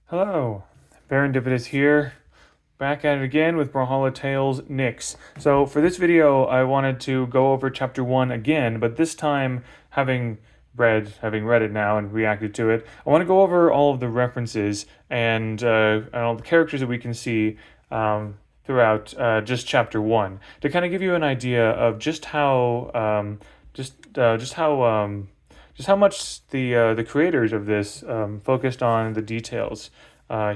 Hello, Barendipitous here, back at it again with Brawlhalla Tales Nyx. So for this video, I wanted to go over Chapter 1 again, but this time, having read it now and reacted to it, I want to go over all of the references and all the characters that we can see throughout just Chapter 1 to kind of give you an idea of just how much the creators of this focused on the details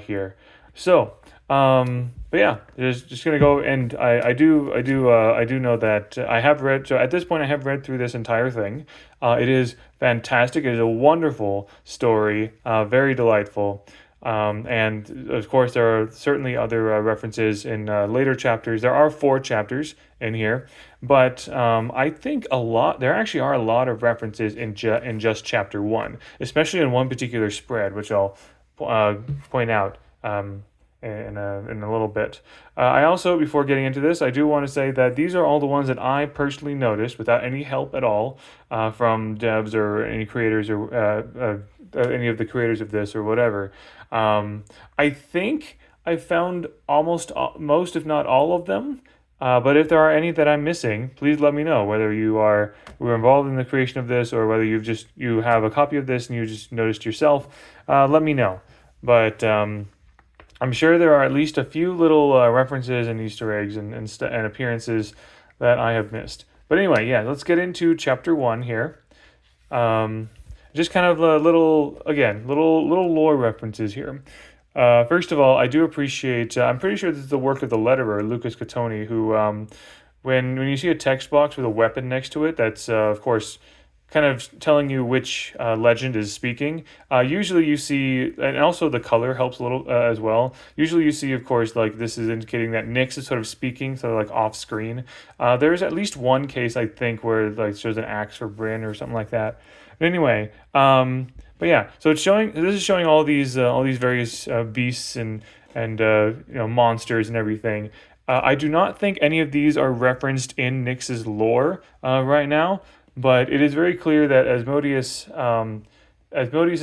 here. So, but yeah, just gonna go and I do know that I have read. So at this point, I have read through this entire thing. It is fantastic. It is a wonderful story, very delightful. And of course, there are certainly other references in later chapters. There are 4 chapters in here, but I think there actually are a lot of references in just chapter 1, especially in one particular spread, which I'll point out in a little bit. I also, before getting into this, I do want to say that these are all the ones that I personally noticed without any help at all from devs or any creators or any of the creators of this or whatever. I think I found most, if not all of them. But if there are any that I'm missing, please let me know. Whether were involved in the creation of this, or whether you have a copy of this and you just noticed yourself, let me know. But I'm sure there are at least a few little references and Easter eggs and appearances that I have missed. But anyway, yeah, let's get into chapter 1 here. Just kind of a little lore references here. First of all, I do appreciate. I'm pretty sure this is the work of the letterer Lucas Catoni, who, when you see a text box with a weapon next to it, that's of course kind of telling you which legend is speaking. Usually you see, and also the color helps a little as well. Usually you see, of course, like this is indicating that Nyx is sort of speaking, sort of like off screen. There's at least one case I think where like shows an axe for Bryn or something like that. But anyway, but yeah, so it's showing. This is showing all these various beasts and monsters and everything. I do not think any of these are referenced in Nyx's lore right now, but it is very clear that Asmodeus's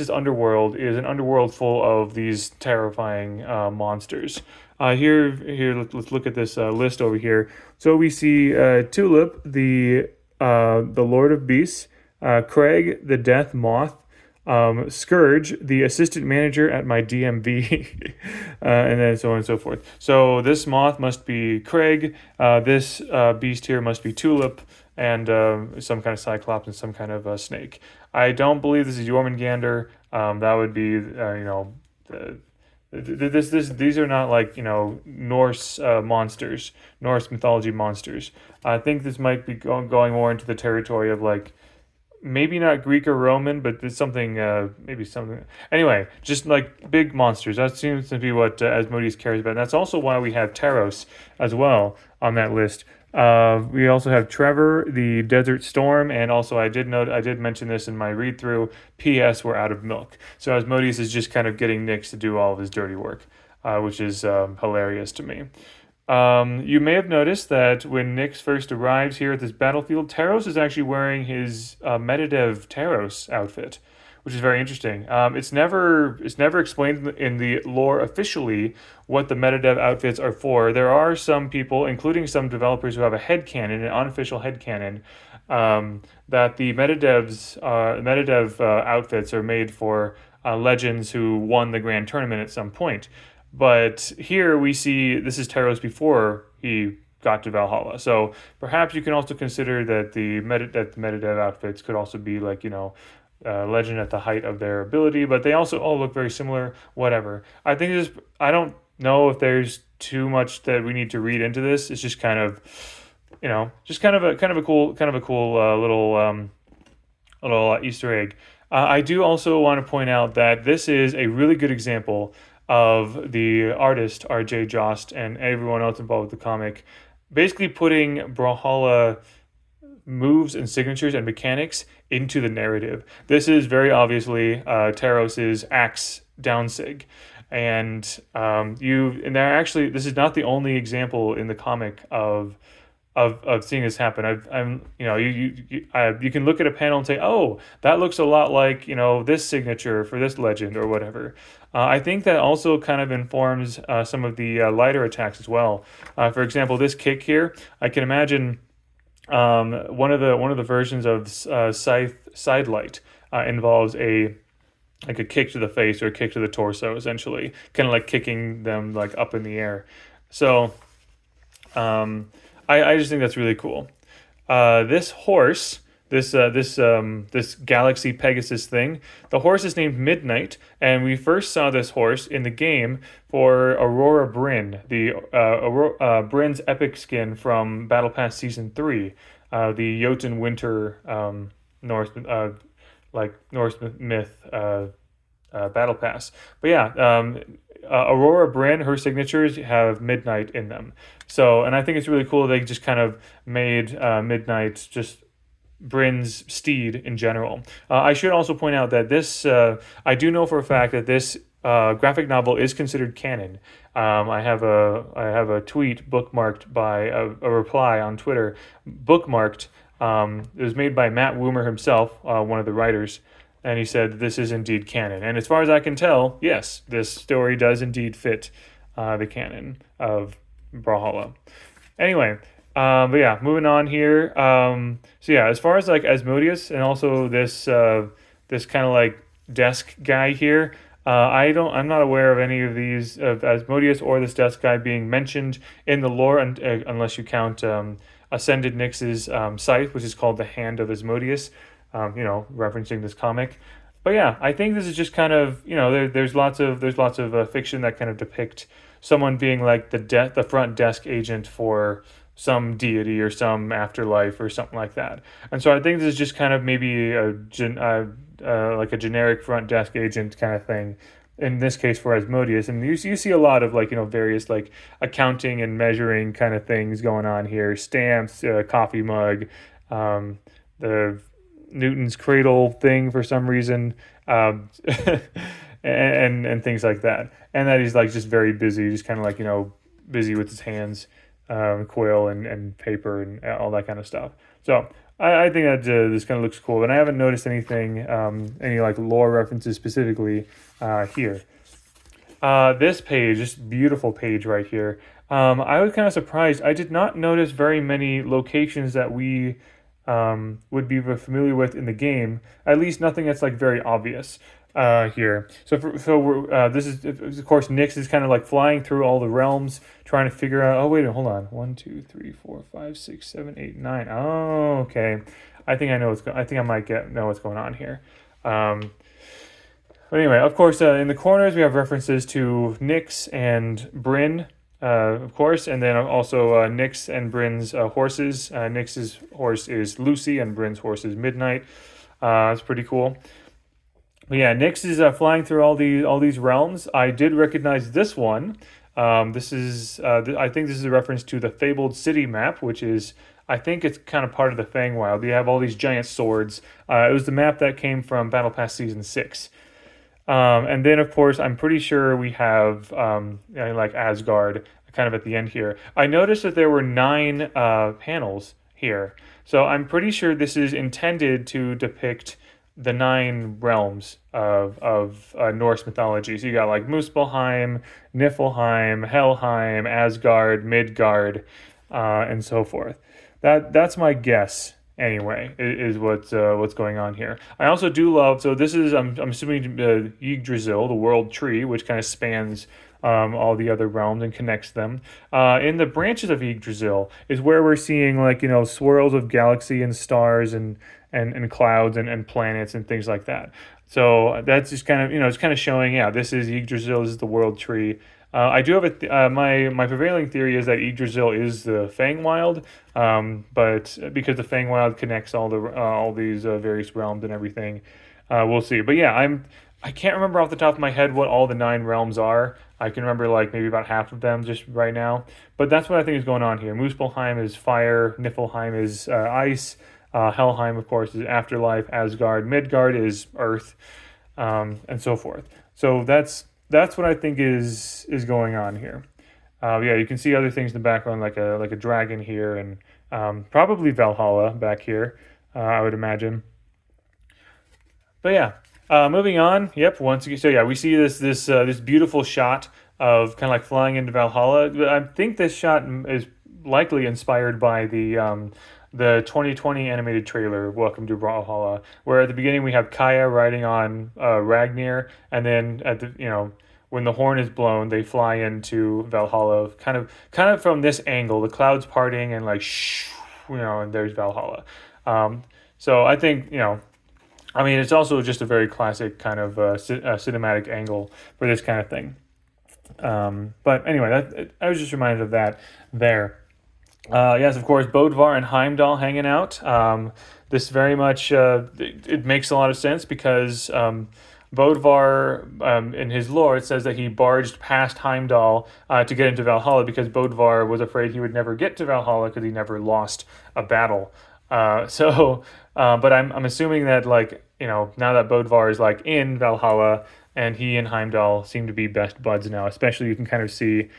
underworld is an underworld full of these terrifying monsters. Let's look at this list over here. So we see Tulip, the Lord of Beasts, Craig, the Death Moth, Scourge, the assistant manager at my DMV, and then so on and so forth. So this moth must be Craig, this beast here must be Tulip, and some kind of cyclops and some kind of snake. I don't believe this is Jormungandr. That would be, these are not like Norse monsters, Norse mythology monsters. I think this might be going more into the territory of like maybe not Greek or Roman, but it's something, maybe something. Anyway, just like big monsters. That seems to be what Asmodeus cares about. And that's also why we have Teros as well on that list. We also have Trevor, the Desert Storm, and also I did mention this in my read through. P.S. We're out of milk. So Asmodeus is just kind of getting Nyx to do all of his dirty work, which is hilarious to me. You may have noticed that when Nyx first arrives here at this battlefield, Teros is actually wearing his Medivh Teros outfit, which is very interesting. It's never explained in the lore officially what the Medivh outfits are for. There are some people, including some developers, who have a headcanon, an unofficial headcanon, that the Medivh outfits are made for legends who won the grand tournament at some point. But here we see this is Teros before he got to Valhalla. So perhaps you can also consider that the Medivh outfits could also be like, legend at the height of their ability, but they also all look very similar, whatever. I don't know if there's too much that we need to read into this. It's just kind of, a cool little Easter egg. I do also want to point out that this is a really good example of the artist R.J. Jost and everyone else involved with the comic, basically putting Brawlhalla moves and signatures and mechanics into the narrative. This is very obviously Teros's axe downsig, and this is not the only example in the comic of of seeing this happen. I'm you know you can look at a panel and say, oh, that looks a lot like this signature for this legend or whatever. I think that also kind of informs some of the lighter attacks as well. For example, this kick here, I can imagine one of the versions of Scythe Sidelight involves like a kick to the face or a kick to the torso, essentially, kind of like kicking them like up in the air. So I just think that's really cool. This horse, this Galaxy Pegasus thing, the horse is named Midnight, and we first saw this horse in the game for Aurora Bryn, the Bryn's epic skin from Battle Pass Season 3, the Jotun Winter Norse Norse myth battle pass. But yeah, Aurora Bryn, her signatures have Midnight in them. So, and I think it's really cool they just kind of made Midnight just Bryn's steed in general. I should also point out that this, I do know for a fact that this graphic novel is considered canon. I have a tweet bookmarked by a reply on Twitter, bookmarked. It was made by Matt Woomer himself, one of the writers, and he said this is indeed canon. And as far as I can tell, yes, this story does indeed fit the canon of Brawlhalla. Anyway, but yeah, moving on here. So yeah, as far as like Asmodeus and also this kind of like desk guy here, I'm not aware of any of these of Asmodeus or this desk guy being mentioned in the lore, unless you count Ascended Nyx's scythe, which is called the Hand of Asmodeus. Referencing this comic. But yeah, I think this is just kind of there's lots of fiction that kind of depict someone being like the front desk agent for some deity or some afterlife or something like that. And so I think this is just kind of maybe like a generic front desk agent kind of thing. In this case for Asmodeus, and you see a lot of various like accounting and measuring kind of things going on here. Stamps, coffee mug, the Newton's cradle thing for some reason, and things like that. And that he's like just very busy, just kind of like busy with his hands, quill and paper and all that kind of stuff. So I think that this kind of looks cool, and I haven't noticed anything, any like lore references specifically here. This page, this beautiful page right here. I was kind of surprised. I did not notice very many locations that we would be familiar with in the game. At least nothing that's like very obvious here. This is of course Nyx is kind of like flying through all the realms, trying to figure out. Oh wait, hold on. 1, 2, 3, 4, 5, 6, 7, 8, 9. Oh, okay. I think I know I think I might know what's going on here. But anyway, of course, in the corners we have references to Nyx and Bryn. Of course, and then also Nyx and Bryn's horses. Nyx's horse is Lucy, and Bryn's horse is Midnight. That's pretty cool. But yeah, Nyx is flying through all these realms. I did recognize this one. This is I think this is a reference to the Fabled City map, which is I think it's kind of part of the Feywild. You have all these giant swords. It was the map that came from Battle Pass Season 6. And then, of course, I'm pretty sure we have like Asgard kind of at the end here. I noticed that there were 9 panels here. So I'm pretty sure this is intended to depict the 9 realms of Norse mythology. So you got like Muspelheim, Niflheim, Helheim, Asgard, Midgard, and so forth. That's my guess. Anyway, is what's going on here. I also do love. So this is I'm assuming Yggdrasil, the world tree, which kind of spans all the other realms and connects them. In the branches of Yggdrasil is where we're seeing like swirls of galaxy and stars and clouds and planets and things like that. So that's just kind of it's kind of showing this is Yggdrasil, this is the world tree. I do have my prevailing theory is that Yggdrasil is the Feywild, but because the Feywild connects all these various realms and everything, we'll see. But yeah, I can't remember off the top of my head what all the 9 realms are. I can remember like maybe about half of them just right now. But that's what I think is going on here. Muspelheim is fire, Niflheim is ice, Helheim of course is afterlife, Asgard, Midgard is earth, and so forth. So that's what I think is going on here. Yeah, you can see other things in the background like a dragon here and Probably Valhalla back here, I would imagine. But yeah, moving on. Yep. Once again, so yeah, we see this beautiful shot of kind of like flying into Valhalla. I think this shot is likely inspired by the 2020 animated trailer Welcome to Brawlhalla, where at the beginning we have Kaya riding on Ragnir, and then at the when the horn is blown, they fly into Valhalla, kind of from this angle, the clouds parting and like and there's Valhalla. Um, so I think I mean, it's also just a very classic kind of cinematic angle for this kind of thing. But anyway, I was just reminded of that there. Yes, of course, Bodvar and Heimdall hanging out. This very much it makes a lot of sense because Bodvar, in his lore, it says that he barged past Heimdall to get into Valhalla because Bodvar was afraid he would never get to Valhalla because he never lost a battle. But I'm assuming that now that Bodvar is like in Valhalla and he and Heimdall seem to be best buds now. Especially you can kind of see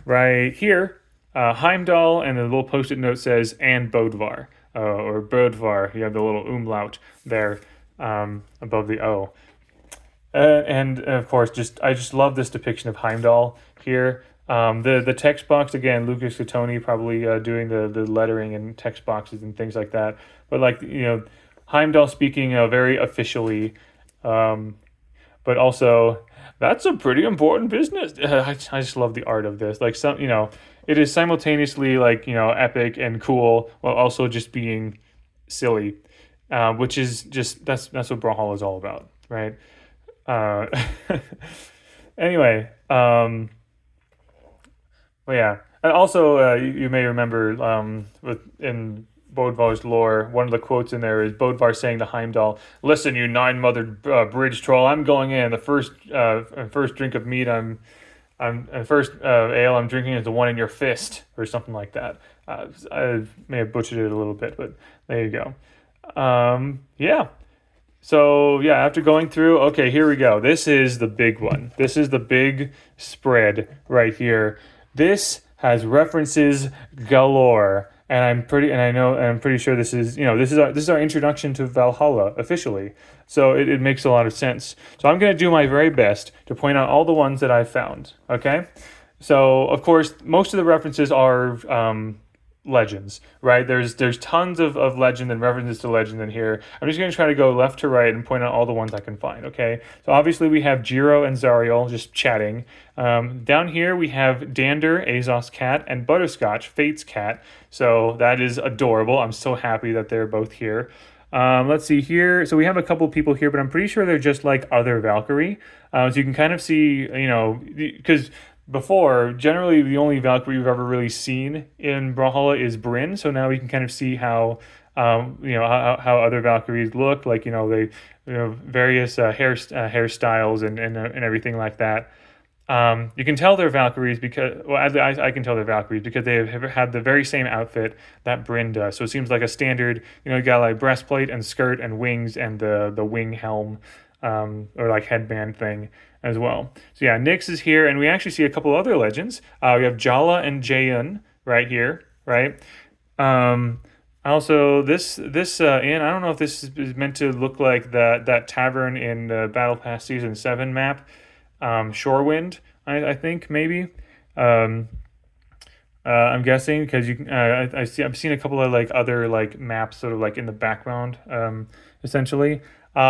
right here Heimdall, and the little post-it note says and Bodvar or Bodvar. You have the little umlaut there above the O. And of course, I just love this depiction of Heimdall here. The text box again, Lucas Catoni probably doing the lettering and text boxes and things like that. But Heimdall speaking very officially, but also that's a pretty important business. I just love the art of this. It is simultaneously epic and cool while also just being silly, which is just that's what Brawlhalla is all about, right? Anyway. Well, yeah, and also you may remember in Bodvar's lore, one of the quotes in there is Bodvar saying to Heimdall, "Listen, you nine-mothered bridge troll, I'm going in. The first drink of meat first ale I'm drinking is the one in your fist," or something like that. I may have butchered it a little bit, but there you go. Yeah. So yeah, after going through, okay, here we go. This is the big one. This is the big spread right here. This has references galore, and I'm pretty sure this is this is our introduction to Valhalla officially. So it makes a lot of sense. So I'm going to do my very best to point out all the ones that I've found. Okay, so of course most of the references are legends, right? There's tons of legend and references to legend in here. I'm just going to try to go left to right and point out all the ones I can find, okay? So obviously we have Jiro and Zariel just chatting. Down here we have Dander, Azos cat, and Butterscotch, Fate's cat. So that is adorable. I'm so happy that they're both here. Let's see here. So we have a couple people here, but I'm pretty sure they're just like other Valkyrie. So you can kind of see, because before, generally the only Valkyrie we've ever really seen in Brawlhalla is Brynn, so now we can kind of see how how other Valkyries look, they various hairstyles and everything like that. You can tell they're Valkyries because I can tell they're Valkyries because they have had the very same outfit that Brynn does. So it seems like a standard, you got like breastplate and skirt and wings and the wing helm or like headband thing as well. So yeah, Nyx is here, and we actually see a couple other legends. We have Jala and Jaeun right here, right? Also, this inn, I don't know if this is meant to look like that tavern in the Battle Pass Season 7 map, Shorwind, I think maybe. I'm guessing because I've seen a couple of other maps sort of in the background, essentially.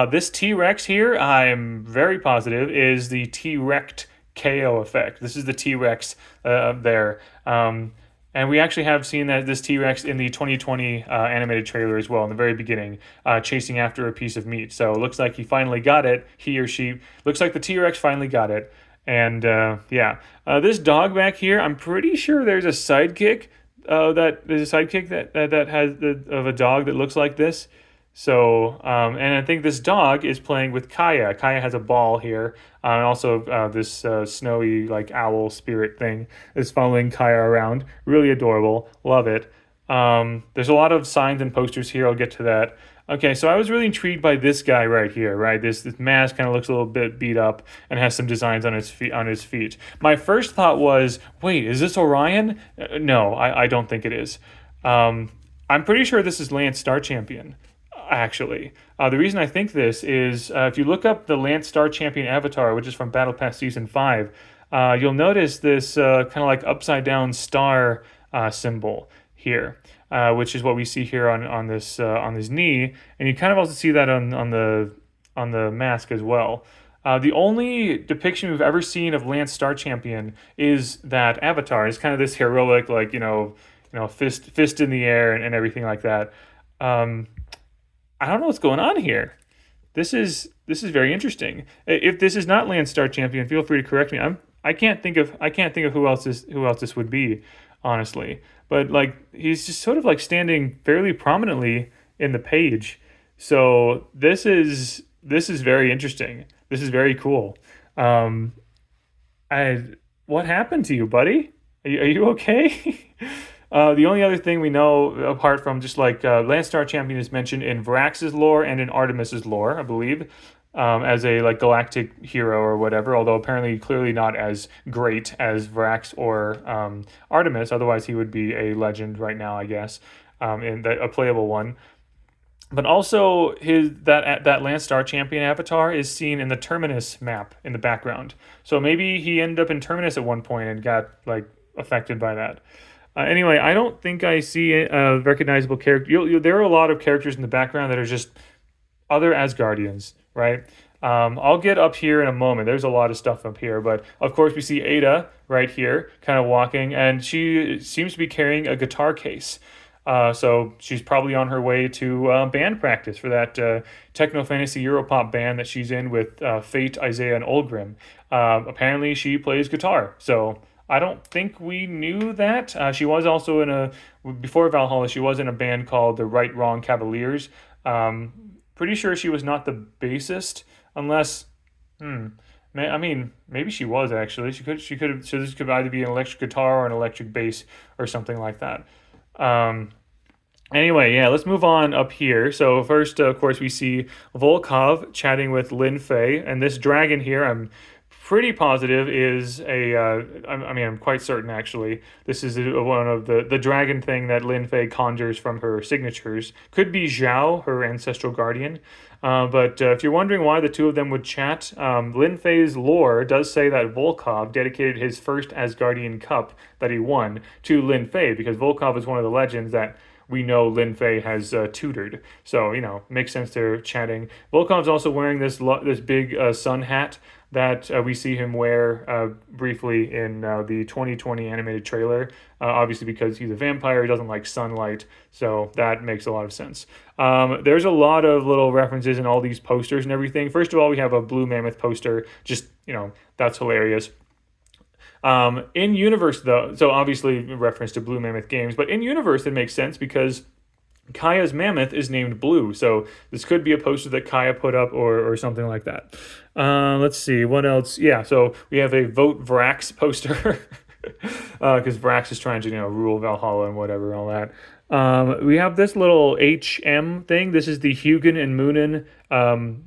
This T-Rex here, I'm very positive, is the T-Rex KO effect. This is the T-Rex there. And we actually have seen this T-Rex in the 2020 animated trailer as well, in the very beginning, chasing after a piece of meat. So it looks like he finally got it, he or she. Looks like the T-Rex finally got it. And yeah, this dog back here, I'm pretty sure there's a sidekick that has of a dog that looks like this. So, and I think this dog is playing with Kaya. Kaya has a ball here, and also this snowy owl spirit thing is following Kaya around. Really adorable, love it. There's a lot of signs and posters here. I'll get to that. Okay, so I was really intrigued by this guy right here, right? This mask kind of looks a little bit beat up and has some designs on his feet. My first thought was, wait, is this Orion? No, I don't think it is. Um, I'm pretty sure this is Lance Star Champion. Actually, the reason I think this is if you look up the Lance Star Champion avatar, which is from Battle Pass Season 5, you'll notice this kind of like upside down star symbol here, which is what we see here on this on his knee, and you kind of also see that on the mask as well. The only depiction we've ever seen of Lance Star Champion is that avatar. It's kind of this heroic, like fist in the air and everything like that. Um, I don't know what's going on here. This is very interesting. If this is not Lance Star Champion, feel free to correct me. I can't think of who else this would be, honestly. But like he's just sort of like standing fairly prominently in the page. So this is very interesting. This is very cool. Um, I what happened to you, buddy? Are you okay? The only other thing we know, apart from just like Lance Star Champion, is mentioned in Varax's lore and in Artemis's lore, I believe, as a like galactic hero or whatever. Although apparently, clearly not as great as Varax or Artemis. Otherwise, he would be a legend right now, I guess, and a playable one. But also, his that Lance Star Champion avatar is seen in the Terminus map in the background. So maybe he ended up in Terminus at one point and got like affected by that. Anyway, I don't think I see a recognizable character. There are a lot of characters in the background that are just other Asgardians, right? I'll get up here in a moment. There's a lot of stuff up here, but of course we see Ada right here, kind of walking, and she seems to be carrying a guitar case. So she's probably on her way to band practice for that techno fantasy Europop band that she's in with Fate, Isaiah, and Olgrim. Apparently, she plays guitar. So I don't think we knew that. She was also before Valhalla, she was in a band called the Right Wrong Cavaliers. Pretty sure she was not the bassist, unless, I mean, maybe she was actually. She could have, so this could either be an electric guitar or an electric bass or something like that. Anyway, yeah, let's move on up here. So first, of course, we see Volkov chatting with Lin Fei, and this dragon here, I'm pretty positive is I'm quite certain actually. This is one of the dragon thing that Lin Fei conjures from her signatures. Could be Zhao, her ancestral guardian. But if you're wondering why the two of them would chat, Lin Fei's lore does say that Volkov dedicated his first Asgardian cup that he won to Lin Fei, because Volkov is one of the legends that we know Lin Fei has tutored. So, makes sense they're chatting. Volkov's also wearing this big sun hat that we see him wear briefly in the 2020 animated trailer. Obviously, because he's a vampire, he doesn't like sunlight, so that makes a lot of sense. There's a lot of little references in all these posters and everything. First of all, we have a Blue Mammoth poster. Just, that's hilarious. In universe, though, so obviously reference to Blue Mammoth Games, but in universe it makes sense because Kaya's mammoth is named Blue, so this could be a poster that Kaya put up or something like that. Let's see, what else? Yeah, so we have a Vote Vrax poster, because Vrax is trying to, rule Valhalla and whatever, all that. We have this little HM thing. This is the Hugin and Moonin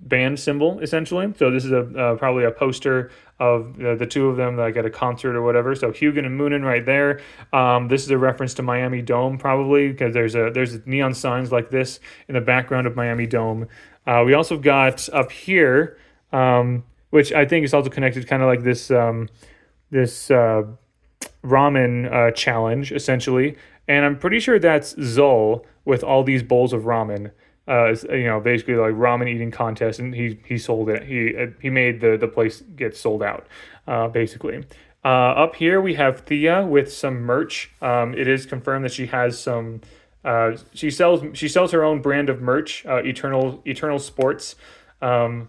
band symbol, essentially. So this is probably a poster of the two of them, like at a concert or whatever. So Hugin and Moonin right there. This is a reference to Miami Dome, probably, because there's neon signs like this in the background of Miami Dome. We also got up here, which I think is also connected, kind of like this ramen challenge, essentially. And I'm pretty sure that's Zol with all these bowls of ramen. Basically like ramen eating contest, and he sold it. He made the place get sold out, basically. Up here we have Thea with some merch. It is confirmed that she has some. She sells her own brand of merch, Eternal Sports. And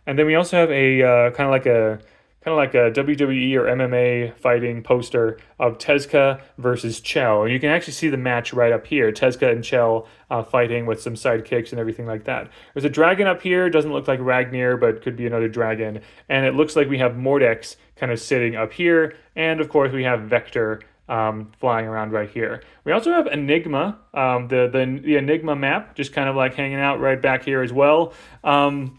then we also have a kind of like a WWE or MMA fighting poster of Tezca versus Chell. And you can actually see the match right up here. Tezca and Chell fighting with some sidekicks and everything like that. There's a dragon up here. Doesn't look like Ragnir, but could be another dragon. And it looks like we have Mordex kind of sitting up here. And of course we have Vector flying around right here. We also have Enigma, the Enigma map, just kind of like hanging out right back here as well. And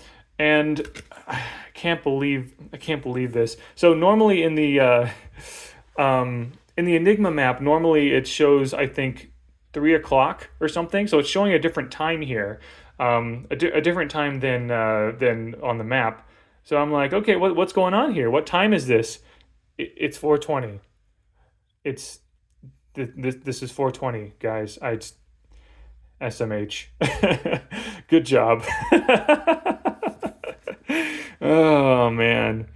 I can't believe this. So normally in the Enigma map, normally it shows, I think, 3 o'clock or something. So it's showing a different time here, a different time than on the map. So I'm like, okay, what's going on here? What time is this? It's 4:20. It's this is 4:20, guys. SMH. Good job. Oh man.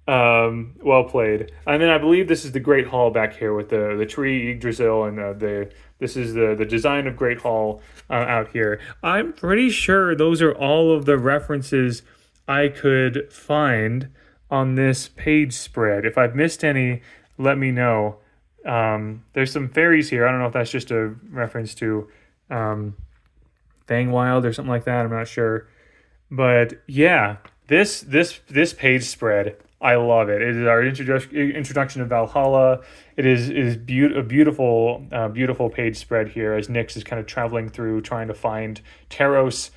Well played. And then I believe this is the Great Hall back here with the tree Yggdrasil, and this is the design of Great Hall out here. I'm pretty sure those are all of the references I could find on this page spread. If I've missed any, let me know. There's some fairies here. I don't know if that's just a reference to Fangwild or something like that. I'm not sure. But yeah, this page spread, I love it. It is our introduction to Valhalla. It is a beautiful page spread here as Nyx is kind of traveling through trying to find Teros,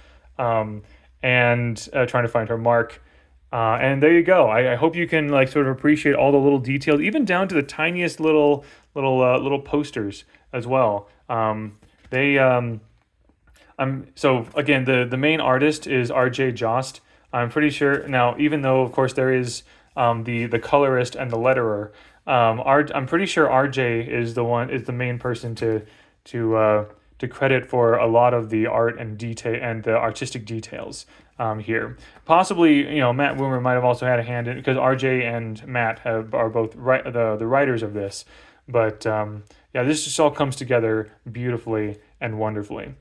and trying to find her mark. And there you go. I hope you can like sort of appreciate all the little details, even down to the tiniest little posters as well. So again, the main artist is R.J. Jost. I'm pretty sure now, even though of course there is the colorist and the letterer, I'm pretty sure R.J. is the main person to credit for a lot of the art and detail and the artistic details here. Possibly, Matt Woomer might have also had a hand in, because RJ and Matt are both the writers of this. But yeah, this just all comes together beautifully and wonderfully.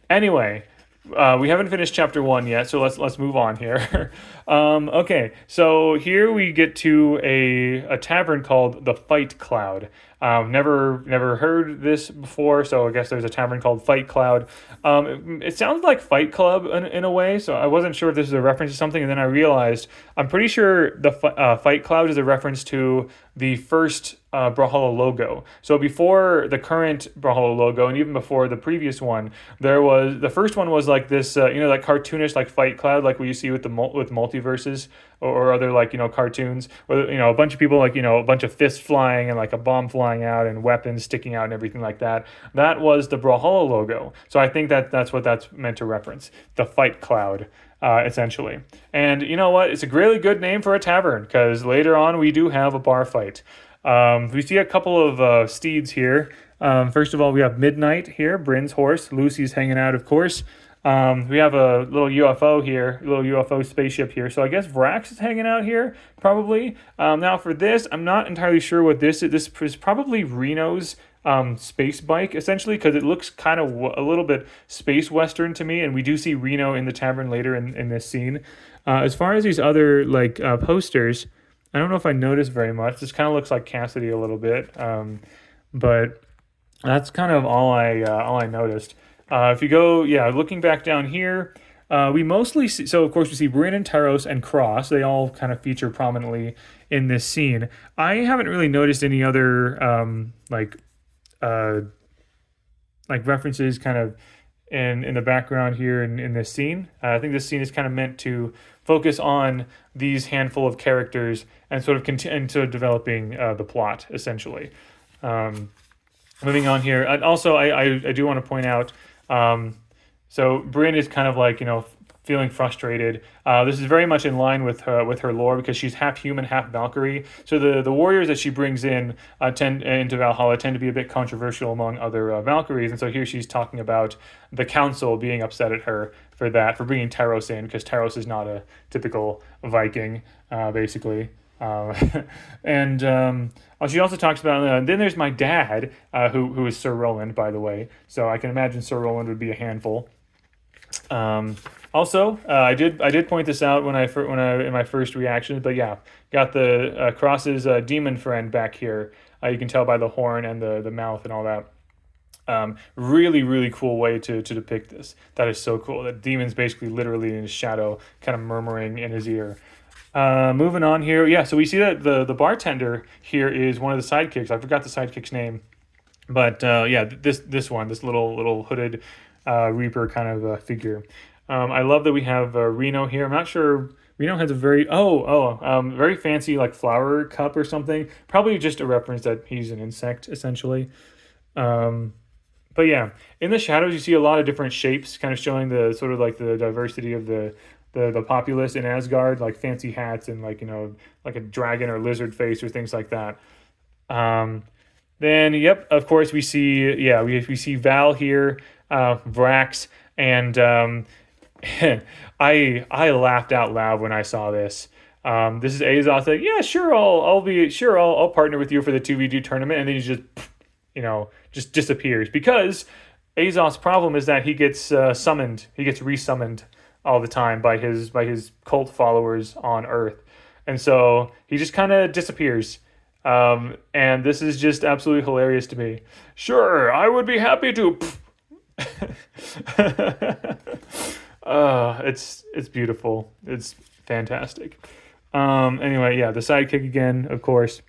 Anyway, we haven't finished chapter 1 yet, so let's move on here. Okay, so here we get to a tavern called the Fight Cloud. Never heard this before, so I guess there's a tavern called Fight Cloud. It sounds like Fight Club in a way, so I wasn't sure if this is a reference to something, and then I realized I'm pretty sure the Fight Cloud is a reference to the first Brawlhalla logo. So before the current Brawlhalla logo, and even before the previous one, the first one was like this, like cartoonish, like Fight Cloud, like what you see with with multiverses or other cartoons, where a bunch of people a bunch of fists flying and like a bomb flying out and weapons sticking out and everything like that. That was the Brawlhalla logo. So I think that's what that's meant to reference, the Fight Cloud. Essentially. And you know what? It's a really good name for a tavern, because later on we do have a bar fight. We see a couple of steeds here. First of all, we have Midnight here, Bryn's horse. Lucy's hanging out, of course. We have a little UFO here, a little UFO spaceship here. So I guess Vrax is hanging out here, probably. Now for this, I'm not entirely sure what this is. This is probably Reno's space bike, essentially, because it looks kind of a little bit space western to me, and we do see Reno in the tavern later in this scene. As far as these other posters, I don't know if I noticed very much. This kind of looks like Cassidy a little bit, but that's kind of all I noticed. If you go, looking back down here, we mostly see, so of course we see Bryn and Teros and Cross. They all kind of feature prominently in this scene. I haven't really noticed any other references kind of in the background here in this scene. I think this scene is kind of meant to focus on these handful of characters and sort of continue developing the plot, essentially. Moving on here, and also I do want to point out, so Bryn is kind of feeling frustrated. This is very much in line with her lore, because she's half human, half Valkyrie. So the warriors that she brings in into Valhalla tend to be a bit controversial among other Valkyries. And so here she's talking about the council being upset at her for bringing Teros in, because Teros is not a typical Viking, basically. And she also talks about, then there's my dad, who is Sir Roland, by the way. So I can imagine Sir Roland would be a handful. Also, I did point this out when I in my first reactions, but yeah, got the Cross's demon friend back here. You can tell by the horn and the mouth and all that. Really, really cool way to depict this. That is so cool. That demon's basically literally in his shadow, kind of murmuring in his ear. Moving on here. Yeah, so we see that the bartender here is one of the sidekicks. I forgot the sidekick's name. But yeah, this one, this little hooded Reaper kind of figure. I love that we have Reno here. I'm not sure. Reno has a very fancy like flower cup or something. Probably just a reference that he's an insect essentially. Um, but yeah, in the shadows you see a lot of different shapes, kind of showing the sort of like the diversity of the populace in Asgard, like fancy hats and like like a dragon or lizard face or things like that. Um, then, yep, of course we see, yeah, we see Val here, Vrax, and I laughed out loud when I saw this. This is Azoth like, yeah, sure, I'll partner with you for the 2v2 tournament, and then he just disappears because Azoth's problem is that he gets summoned, he gets resummoned all the time by his cult followers on Earth, and so he just kind of disappears. And this is just absolutely hilarious to me. Sure, I would be happy to. It's beautiful. It's fantastic. Anyway, yeah, the sidekick again, of course.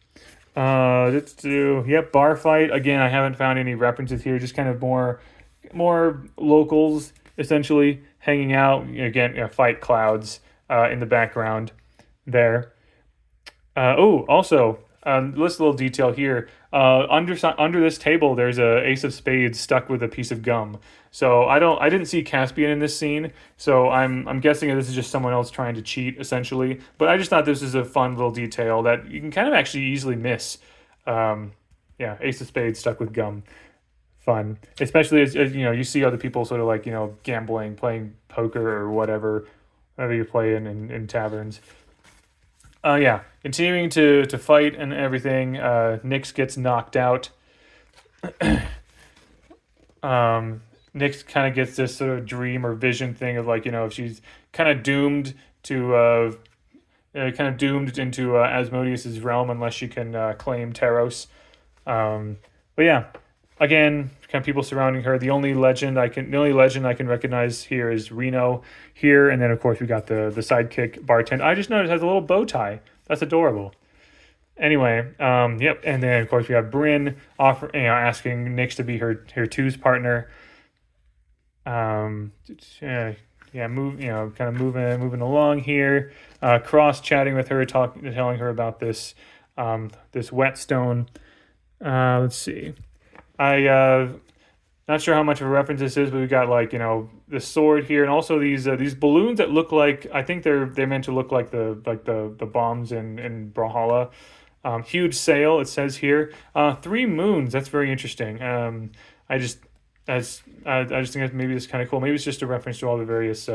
Let's do bar fight again. I haven't found any references here. Just kind of more locals essentially hanging out again. Fight clouds in the background there. Also. This little detail here. Under this table, there's a ace of spades stuck with a piece of gum. So I didn't see Caspian in this scene. So I'm guessing that this is just someone else trying to cheat, essentially. But I just thought this is a fun little detail that you can kind of actually easily miss. Ace of spades stuck with gum. Fun, especially as you see other people sort of like gambling, playing poker or whatever you play in taverns. Continuing to fight and everything. Nyx gets knocked out. Nyx kind of gets this sort of dream or vision thing of like she's kind of doomed to into Asmodeus's realm unless she can claim Teros. But yeah, again, kind of people surrounding her. The only legend I can recognize here is Reno here, and then of course we got the sidekick bartender. I just noticed it has a little bow tie. That's adorable. Anyway, yep, and then of course we have Bryn asking Nyx to be her twos partner. Kind of moving along here. Cross chatting with her, telling her about this whetstone. Let's see. Not sure how much of a reference this is, but we got the sword here, and also these balloons that look like, I think they're meant to look like the bombs in Brawlhalla. Huge sail, it says here. 3 moons. That's very interesting. I just think that maybe it's kind of cool. Maybe it's just a reference to all the various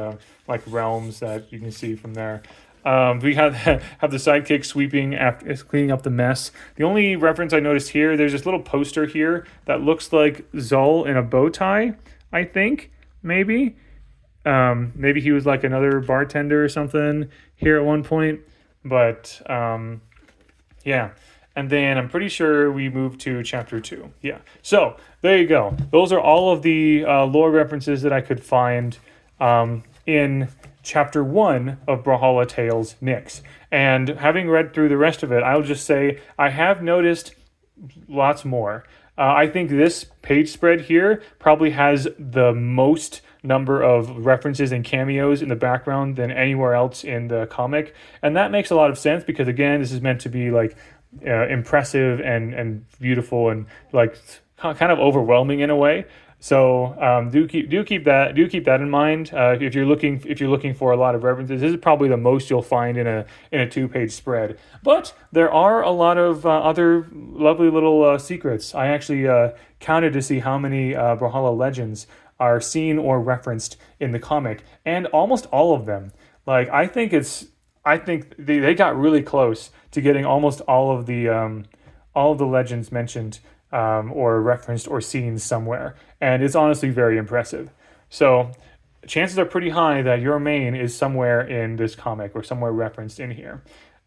realms that you can see from there. We have the sidekick sweeping after cleaning up the mess. The only reference I noticed here, there's this little poster here that looks like Zol in a bow tie. I think maybe he was like another bartender or something here at one point. But yeah. And then I'm pretty sure we moved to chapter 2. Yeah. So there you go. Those are all of the lore references that I could find in chapter 1 of Brawlhalla Tales Nyx. And having read through the rest of it, I'll just say I have noticed lots more. I think this page spread here probably has the most number of references and cameos in the background than anywhere else in the comic. And that makes a lot of sense because, again, this is meant to be impressive and beautiful and kind of overwhelming in a way. So do keep that in mind. If you're looking for a lot of references, this is probably the most you'll find in a 2-page spread. But there are a lot of other lovely little secrets. I actually counted to see how many Brawlhalla legends are seen or referenced in the comic, and almost all of them. I think they got really close to getting almost all of the legends mentioned or referenced or seen somewhere. And it's honestly very impressive. So chances are pretty high that your main is somewhere in this comic or somewhere referenced in here.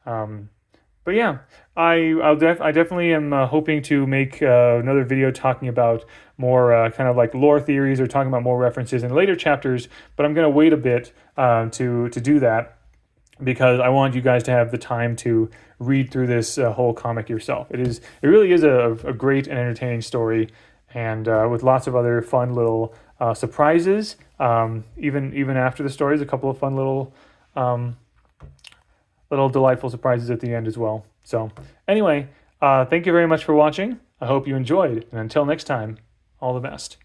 But yeah, I definitely am hoping to make another video talking about more kind of lore theories or talking about more references in later chapters, but I'm going to wait a bit to do that. because I want you guys to have the time to read through this whole comic yourself. It really is a great and entertaining story, and with lots of other fun little surprises. Even after the stories, a couple of fun little delightful surprises at the end as well. So anyway, thank you very much for watching. I hope you enjoyed, and until next time, all the best.